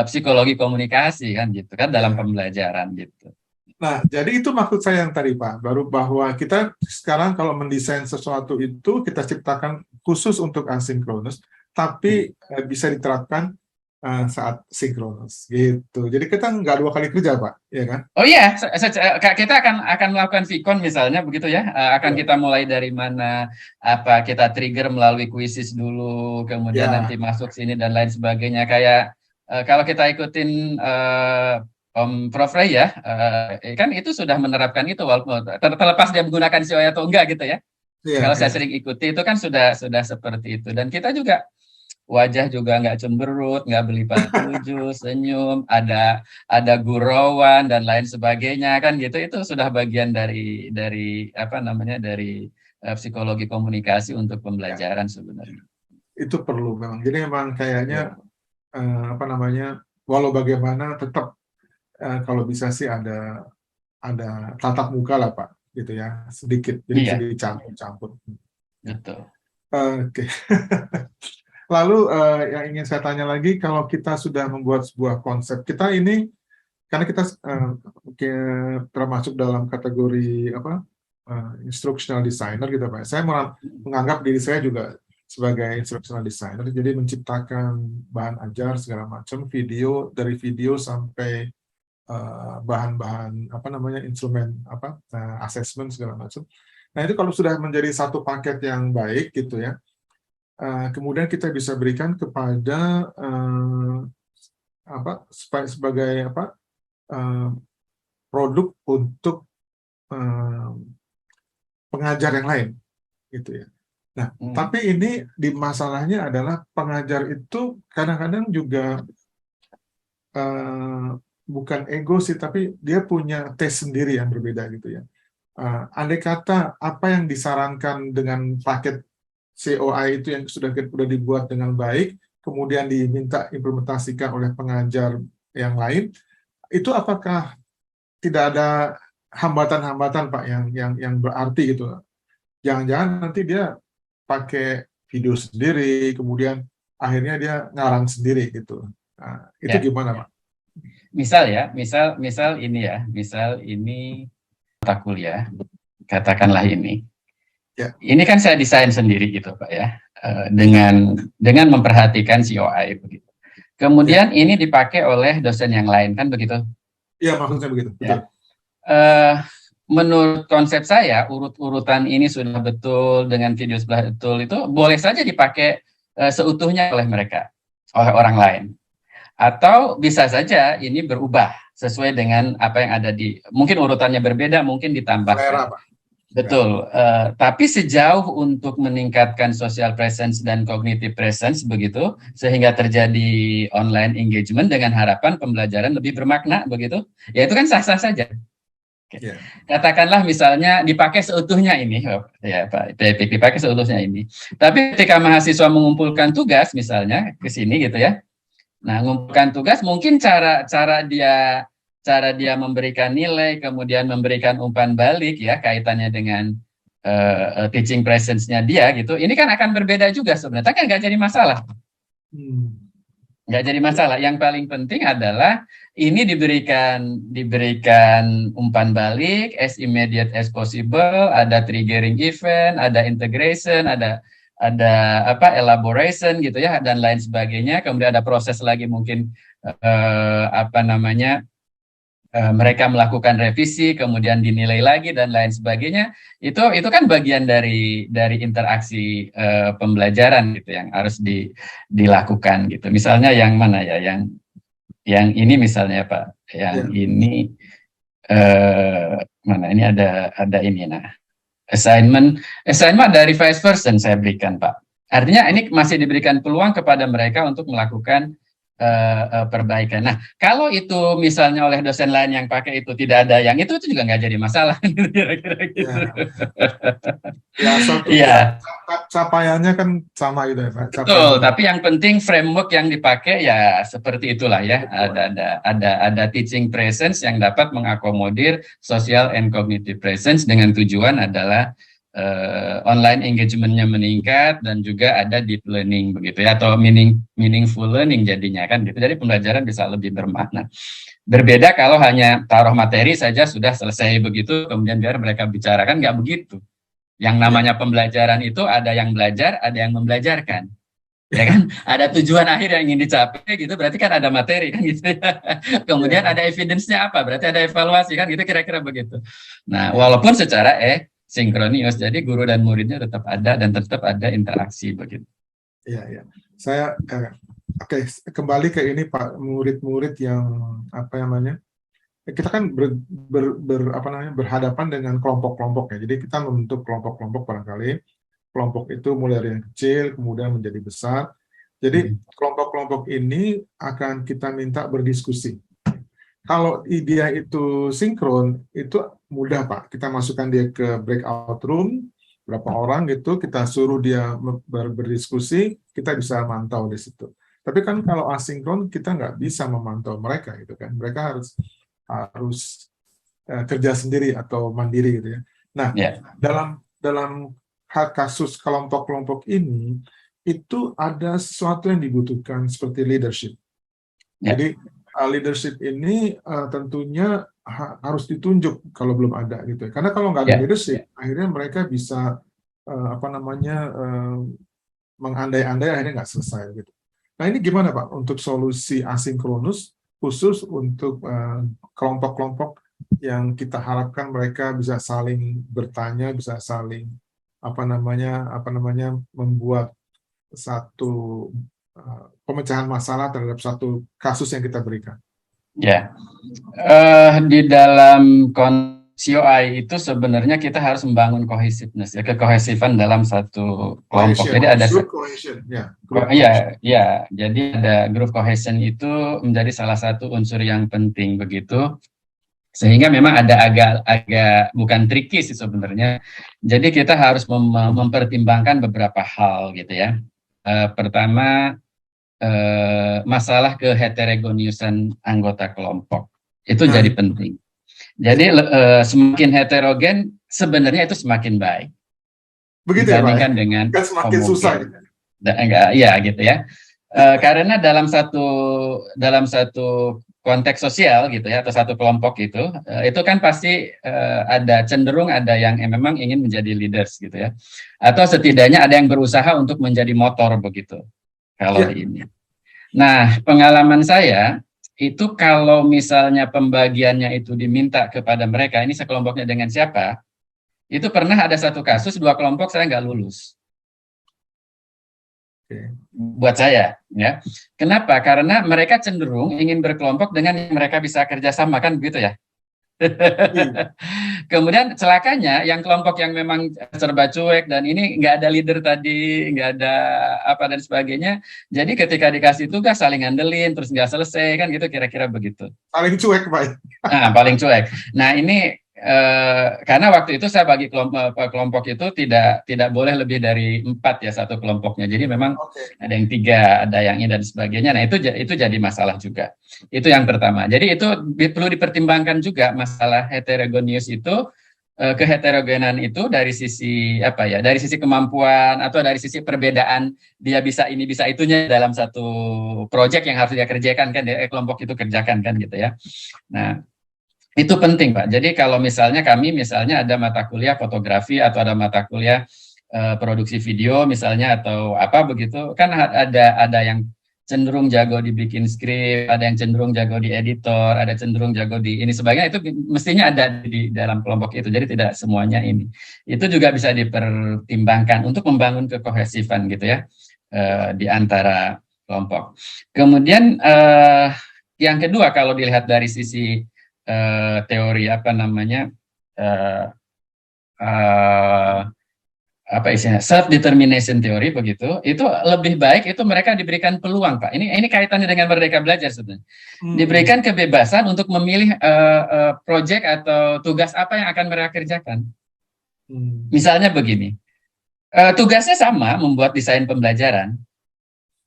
psikologi komunikasi kan gitu kan dalam Ya. pembelajaran gitu. Nah, jadi itu maksud saya yang tadi, Pak. Baru bahwa kita sekarang kalau mendesain sesuatu itu kita ciptakan khusus untuk asinkronus, tapi bisa diterapkan saat sinkronus gitu. Jadi kita nggak dua kali kerja, Pak, ya kan? Oh iya, kita akan melakukan VCon misalnya begitu ya. Akan Ya, kita mulai dari mana, apa kita trigger melalui quizzes dulu, kemudian nanti ya, masuk sini dan lain sebagainya. Kayak kalau kita ikutin Om Prof Ray ya, kan itu sudah menerapkan itu walaupun terlepas dia menggunakan COI atau enggak gitu ya. ya, Kalau saya ya. sering ikuti itu kan sudah seperti itu. Dan kita juga wajah juga nggak cemberut, nggak belipat tujuh, senyum, ada gurauan dan lain sebagainya kan gitu. Itu sudah bagian dari apa namanya dari psikologi komunikasi untuk Ya. pembelajaran sebenarnya. Itu perlu memang. Jadi memang kayaknya Ya. apa namanya, walau bagaimana tetap kalau bisa sih ada tatap muka lah, Pak, gitu ya, sedikit. Jadi bisa Iya, dicampur-campur. Ya. betul. Oke. Lalu yang ingin saya tanya lagi, kalau kita sudah membuat sebuah konsep, kita ini karena kita termasuk dalam kategori apa instructional designer gitu, Pak. Saya menganggap diri saya juga sebagai instructional designer, jadi menciptakan bahan ajar segala macam, video dari video sampai bahan-bahan apa namanya instrumen apa assessment segala macam. Nah itu kalau sudah menjadi satu paket yang baik gitu ya, kemudian kita bisa berikan kepada apa sebagai apa produk untuk pengajar yang lain gitu ya. Nah, tapi ini di masalahnya adalah pengajar itu kadang-kadang juga bukan ego sih, tapi dia punya taste sendiri yang berbeda gitu ya. Andai kata apa yang disarankan dengan paket COI itu yang sudah dibuat dengan baik, kemudian diminta implementasikan oleh pengajar yang lain, itu apakah tidak ada hambatan-hambatan, Pak, yang berarti gitu? Jangan-jangan nanti dia pakai video sendiri, kemudian akhirnya dia ngarang sendiri gitu. Nah, itu Ya, gimana, Pak? misal ya, misal ini ya, misal ini mata kuliah, katakanlah ini. Ya, Ini kan saya desain sendiri gitu Pak ya, dengan memperhatikan COI begitu. ya, Kemudian ini dipakai oleh dosen yang lain kan begitu. ya, maksudnya begitu, betul. Ya. Eh, Menurut konsep saya urut-urutan ini sudah betul dengan video sebelah betul itu boleh saja dipakai seutuhnya oleh mereka, oleh orang lain. Atau bisa saja ini berubah sesuai dengan apa yang ada mungkin urutannya berbeda, mungkin ditambahkan. Selera, Pak. Betul, tapi sejauh untuk meningkatkan social presence dan cognitive presence begitu, sehingga terjadi online engagement dengan harapan pembelajaran lebih bermakna begitu, ya itu kan sah-sah saja. Ya, Katakanlah misalnya dipakai seutuhnya ini, ya Pak, dipakai seutuhnya ini. Tapi ketika mahasiswa mengumpulkan tugas misalnya ke sini gitu ya, nah mengumpulkan tugas mungkin cara dia memberikan nilai, kemudian memberikan umpan balik ya kaitannya dengan teaching presence-nya dia gitu. Ini kan akan berbeda juga sebenarnya, kan nggak jadi masalah. Nggak jadi masalah. Yang paling penting adalah ini diberikan umpan balik as immediate as possible, ada triggering event, ada integration, ada apa elaboration gitu ya dan lain sebagainya. Kemudian ada proses lagi mungkin apa namanya mereka melakukan revisi, kemudian dinilai lagi dan lain sebagainya. Itu kan bagian dari interaksi pembelajaran gitu yang harus dilakukan gitu. Misalnya yang mana ya, yang ini misalnya Pak, yang ya, ini Mana ini ada ini, nah assignment dari vice versa saya berikan, Pak. Artinya ini masih diberikan peluang kepada mereka untuk melakukan perbaikan. Nah, kalau itu misalnya oleh dosen lain yang pakai itu tidak ada yang itu juga nggak jadi masalah, kira-kira gitu. Ya, suatu Iya, capaiannya kan sama gitu ya, Pak. betul. Tapi yang penting framework yang dipakai ya seperti itulah ya. Ada teaching presence yang dapat mengakomodir social and cognitive presence dengan tujuan adalah online engagement-nya meningkat dan juga ada deep learning begitu ya, atau meaningful learning jadinya kan gitu. Jadi pembelajaran bisa lebih bermakna. Berbeda kalau hanya taruh materi saja sudah selesai begitu, kemudian biar mereka bicarakan, nggak begitu. Yang namanya pembelajaran itu ada yang belajar, ada yang membelajarkan. Ya kan, ada tujuan akhir yang ingin dicapai gitu, berarti kan ada materi kan gitu ya. Kemudian ada evidence-nya apa, berarti ada evaluasi kan gitu, kira-kira begitu. Nah, walaupun secara sinkronius, jadi guru dan muridnya tetap ada dan tetap ada interaksi begitu. Iya, iya. Saya oke, kembali ke ini Pak, murid-murid yang apa namanya? Kita kan berhadapan dengan kelompok-kelompok ya. Jadi kita membentuk kelompok-kelompok barangkali. Kelompok itu mulai dari yang kecil kemudian menjadi besar. Jadi kelompok-kelompok ini akan kita minta berdiskusi. Kalau dia itu sinkron, itu mudah Pak. Kita masukkan dia ke breakout room, berapa orang gitu, kita suruh dia berdiskusi, kita bisa mantau di situ. Tapi kan kalau asinkron, kita nggak bisa memantau mereka gitu kan. Mereka harus kerja sendiri atau mandiri gitu ya. Nah, dalam hal kasus kelompok-kelompok ini, itu ada sesuatu yang dibutuhkan seperti leadership. Jadi leadership ini tentunya harus ditunjuk kalau belum ada gitu. Karena kalau nggak ada leadership, akhirnya mereka bisa mengandai-andai akhirnya nggak selesai gitu. Nah ini gimana Pak untuk solusi asinkronus khusus untuk kelompok-kelompok yang kita harapkan mereka bisa saling bertanya, bisa saling membuat satu pemecahan masalah terhadap satu kasus yang kita berikan. Ya, di dalam COI itu sebenarnya kita harus membangun cohesiveness ya, kekohesifan dalam satu kelompok. Jadi ada group cohesion, jadi ada group cohesion itu menjadi salah satu unsur yang penting begitu. Sehingga memang ada agak bukan tricky sih sebenarnya. Jadi kita harus mempertimbangkan beberapa hal gitu ya. Pertama, masalah keheterogeniusan anggota kelompok itu jadi penting. Jadi semakin heterogen sebenarnya itu semakin baik. Begitu dibandingkan ya, Pak? Dengan semakin susah. Ya gitu ya. Karena dalam satu konteks sosial gitu ya, atau satu kelompok itu kan pasti ada cenderung ada yang memang ingin menjadi leaders gitu ya, atau setidaknya ada yang berusaha untuk menjadi motor begitu kalau ini. Nah, pengalaman saya itu kalau misalnya pembagiannya itu diminta kepada mereka, ini sekelompoknya dengan siapa, itu pernah ada satu kasus 2 kelompok saya nggak lulus. Buat saya, ya. Kenapa? Karena mereka cenderung ingin berkelompok dengan yang mereka bisa kerjasama, kan begitu ya. Kemudian celakanya yang kelompok yang memang serba cuek dan ini nggak ada leader tadi, nggak ada apa dan sebagainya. Jadi ketika dikasih tugas saling ngandelin, terus nggak selesai kan gitu, kira-kira begitu. Paling cuek Pak. Nah, paling cuek. Nah ini karena waktu itu saya bagi kelompok itu tidak boleh lebih dari 4 ya satu kelompoknya. Jadi memang ada yang 3, ada yang ini dan sebagainya. Nah itu jadi masalah juga. Itu yang pertama. Jadi itu perlu dipertimbangkan juga masalah heterogeneous itu, keheterogenan itu dari sisi apa ya? Dari sisi kemampuan atau dari sisi perbedaan dia bisa ini bisa itunya dalam satu proyek yang harus dia kerjakan kan, kelompok itu kerjakan kan gitu ya. Nah itu penting Pak. Jadi kalau misalnya kami ada mata kuliah fotografi atau ada mata kuliah produksi video misalnya atau apa begitu, kan ada yang cenderung jago dibikin skrip, ada yang cenderung jago di editor, ada cenderung jago di ini sebagainya, itu mestinya ada di dalam kelompok itu. Jadi tidak semuanya ini. Itu juga bisa dipertimbangkan untuk membangun kekohesifan gitu ya di antara kelompok. Kemudian yang kedua kalau dilihat dari sisi teori apa namanya eh, eh, apa istilahnya self determination theory begitu, itu lebih baik itu mereka diberikan peluang, Pak. Ini kaitannya dengan Merdeka Belajar sebenarnya. Diberikan kebebasan untuk memilih proyek atau tugas apa yang akan mereka kerjakan. Misalnya begini, tugasnya sama, membuat desain pembelajaran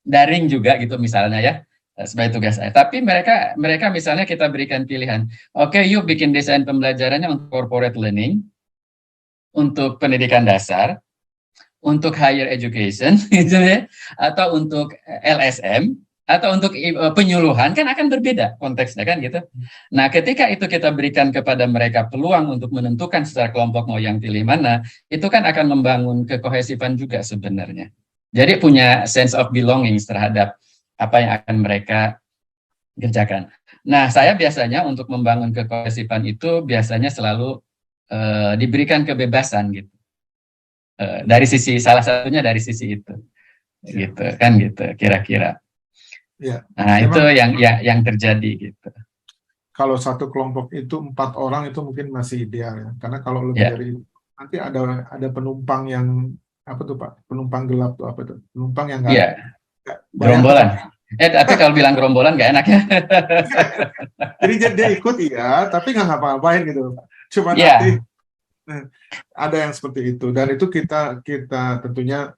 daring juga gitu misalnya ya, sebagai tugas saya. Tapi mereka misalnya kita berikan pilihan, oke, yuk bikin desain pembelajarannya untuk corporate learning, untuk pendidikan dasar, untuk higher education, gitu ya, atau untuk LSM, atau untuk penyuluhan, kan akan berbeda konteksnya kan gitu. Nah, ketika itu kita berikan kepada mereka peluang untuk menentukan secara kelompok mau yang pilih mana, itu kan akan membangun kekohesifan juga sebenarnya. Jadi punya sense of belonging terhadap apa yang akan mereka kerjakan. Nah, saya biasanya untuk membangun kekohesifan itu biasanya selalu diberikan kebebasan gitu. Dari sisi salah satunya dari sisi itu, gitu kan gitu kira-kira. Ya. Nah itu yang terjadi gitu. Kalau satu kelompok itu 4 orang itu mungkin masih ideal ya, karena kalau lebih dari itu nanti ada penumpang yang apa tuh Pak? Penumpang gelap tuh apa tuh? Penumpang yang nggak gerombolan. Tapi kalau bilang gerombolan nggak enak ya. Jadi dia ikut iya, tapi nggak ngapa-ngapain gitu. Cuma nanti ada yang seperti itu, dan itu kita tentunya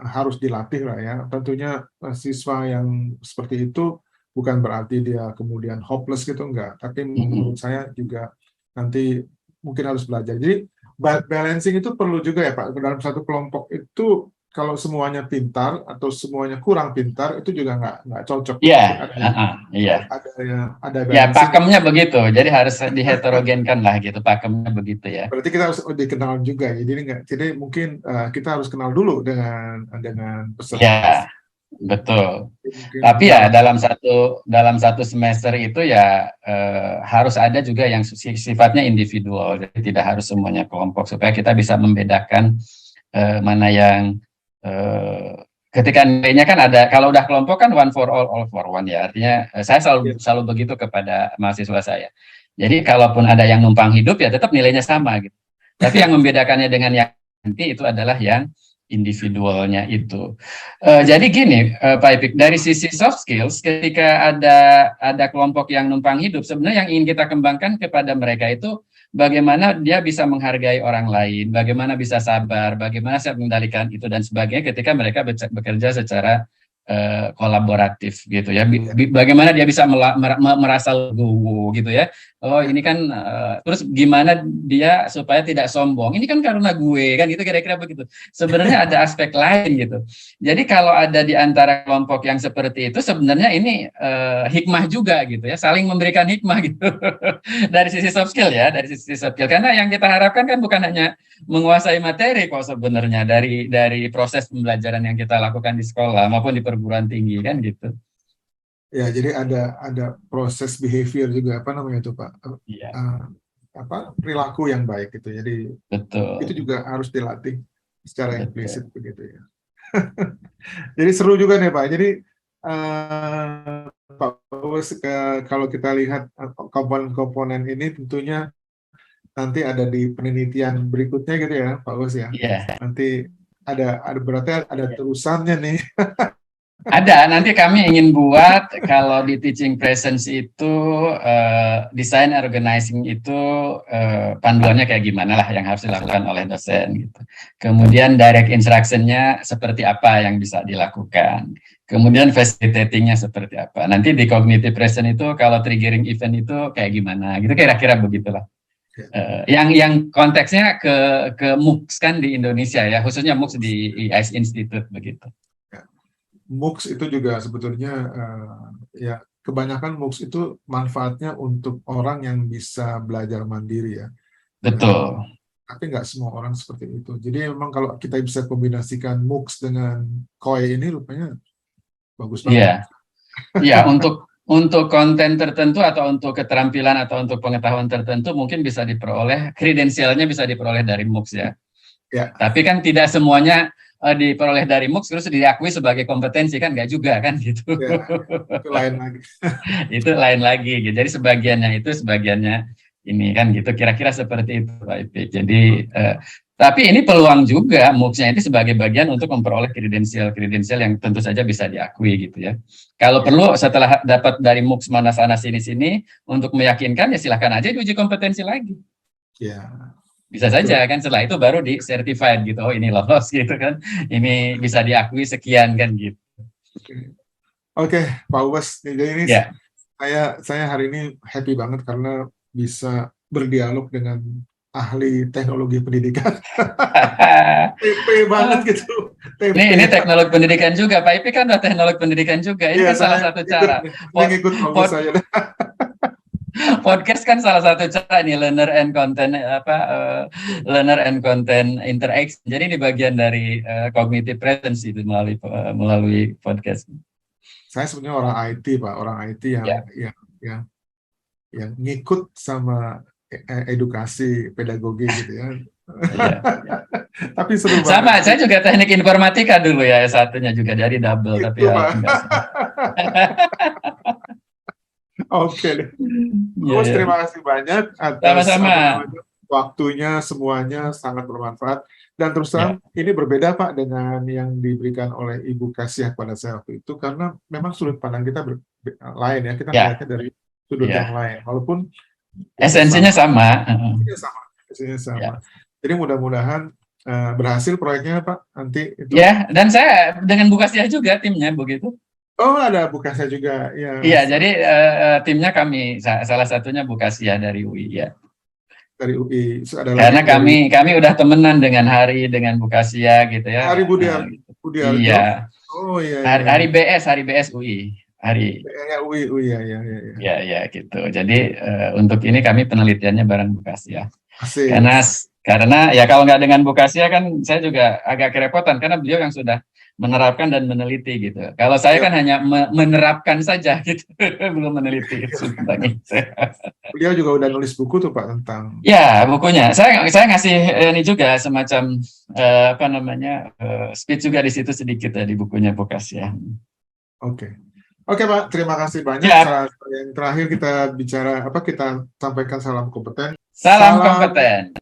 harus dilatih lah ya. Tentunya siswa yang seperti itu bukan berarti dia kemudian hopeless gitu, enggak. Tapi menurut saya juga nanti mungkin harus belajar. Jadi balancing itu perlu juga ya Pak. Dalam satu kelompok itu kalau semuanya pintar atau semuanya kurang pintar itu juga nggak cocok. Iya. Ada ya pakemnya begitu. Jadi harus diheterogenkan lah gitu. Pakemnya begitu ya. Berarti kita harus dikenal juga ya. Jadi mungkin kita harus kenal dulu dengan peserta. Ya, betul. Tapi ya dalam satu semester itu ya harus ada juga yang sifatnya individual. Jadi tidak harus semuanya kelompok supaya kita bisa membedakan mana yang ketika nilainya kan ada, kalau udah kelompok kan one for all for one ya, artinya saya selalu begitu kepada mahasiswa saya. Jadi kalaupun ada yang numpang hidup ya tetap nilainya sama gitu. Tapi yang membedakannya dengan yang nanti itu adalah yang individualnya itu. Jadi gini Pak Ipik, dari sisi soft skills ketika ada kelompok yang numpang hidup, sebenarnya yang ingin kita kembangkan kepada mereka itu bagaimana dia bisa menghargai orang lain, bagaimana bisa sabar, bagaimana siap mengendalikan itu dan sebagainya ketika mereka bekerja secara kolaboratif gitu ya. Bagaimana dia bisa merasa legowo gitu ya. Oh ini kan terus gimana dia supaya tidak sombong. Ini kan karena gue kan gitu kira-kira begitu. Sebenarnya ada aspek lain gitu. Jadi kalau ada di antara kelompok yang seperti itu sebenarnya ini hikmah juga gitu ya. Saling memberikan hikmah gitu. Dari sisi soft skill ya, dari sisi soft skill. Karena yang kita harapkan kan bukan hanya menguasai materi kok sebenarnya dari proses pembelajaran yang kita lakukan di sekolah maupun di perguruan tinggi kan gitu. Ya, jadi ada proses behavior juga, apa namanya itu Pak? Perilaku yang baik gitu. Jadi betul. Itu juga harus dilatih secara implisit begitu ya. Jadi seru juga nih Pak. Jadi Pak Bos, kalau kita lihat komponen-komponen ini tentunya nanti ada di penelitian berikutnya gitu ya Pak Bos ya. Nanti ada berarti ada terusannya nih. Ada, nanti kami ingin buat kalau di teaching presence itu design organizing itu panduannya kayak gimana lah yang harus dilakukan oleh dosen gitu. Kemudian direct instruction-nya seperti apa yang bisa dilakukan. Kemudian facilitating-nya seperti apa. Nanti di cognitive presence itu kalau triggering event itu kayak gimana gitu, kira-kira begitulah. Yang konteksnya ke MOOCs kan di Indonesia ya, khususnya MOOCs di IAS Institute begitu. MOOCs itu juga sebetulnya ya kebanyakan MOOCs itu manfaatnya untuk orang yang bisa belajar mandiri ya. Betul. Tapi nggak semua orang seperti itu. Jadi memang kalau kita bisa kombinasikan MOOCs dengan KOI ini rupanya bagus banget. Iya, untuk konten tertentu atau untuk keterampilan atau untuk pengetahuan tertentu mungkin bisa diperoleh, kredensialnya bisa diperoleh dari MOOCs ya. Tapi kan tidak semuanya diperoleh dari MOOCs terus diakui sebagai kompetensi, kan nggak juga kan gitu. Ya, itu lain lagi. Itu lain lagi gitu. Jadi sebagiannya itu, sebagiannya ini kan gitu, kira-kira seperti itu Pak Ipik. Jadi tapi ini peluang juga MOOCs-nya itu sebagai bagian untuk memperoleh kredensial yang tentu saja bisa diakui gitu ya. Kalau perlu setelah dapat dari MOOCs mana sana sini untuk meyakinkan, ya silahkan aja diuji kompetensi lagi. Ya. Bisa saja kan, setelah itu baru di certified gitu, oh ini lolos gitu kan, ini bisa diakui sekian kan gitu. Oke, Pak Ubas, jadi ini Ya. saya hari ini happy banget karena bisa berdialog dengan ahli teknologi pendidikan. TP banget gitu. TP. Ini teknologi pendidikan juga, Pak Ipik kan udah teknologi pendidikan juga. Ini kan salah satu cara. Ikut Pak Ubas saya. Podcast kan salah satu cara nih, learner and content interaction. Jadi ini bagian dari cognitive presence itu melalui podcast. Saya sebenarnya orang IT, Pak, orang IT yang ngikut sama edukasi pedagogi gitu ya. Tapi seru banget. Sama, saya juga teknik informatika dulu ya, S1-nya juga dari double, gitu, tapi ya enggak. Oke. Bos, terima kasih banyak atas waktunya, semuanya sangat bermanfaat. Dan terus terang ini berbeda Pak dengan yang diberikan oleh Ibu Kasiah pada saya waktu itu, karena memang sudut pandang kita lain ya, kita melihatnya dari sudut yang lain, walaupun esensinya sama. Esensinya sama. Jadi mudah-mudahan berhasil proyeknya Pak nanti itu. Ya, dan saya dengan Bu Kasiah juga timnya begitu. Oh, ada Bu Kasiah juga ya. Iya, jadi timnya kami, salah satunya Bu Kasiah dari UI ya. Dari UI. Karena kami udah temenan dengan Hari, dengan Bu Kasiah gitu ya. Hari Budiarto. Iya. Oh iya. Hari BS UI. Hari. Ya, UI ya. Ya gitu. Jadi untuk ini kami penelitiannya bareng Bu Kasiah. Asik. Karena ya kalau nggak dengan Bu Kasiah kan saya juga agak kerepotan, karena beliau yang sudah menerapkan dan meneliti gitu. Kalau saya kan hanya menerapkan saja gitu, belum meneliti tentang itu. Beliau juga udah nulis buku tuh Pak tentang. Ya, bukunya. Saya ngasih ini juga semacam speech juga di situ sedikit ya, di bukunya Bu Kasiah. Oke Pak, terima kasih banyak. Yang terakhir kita bicara kita sampaikan salam kompeten. Salam kompeten.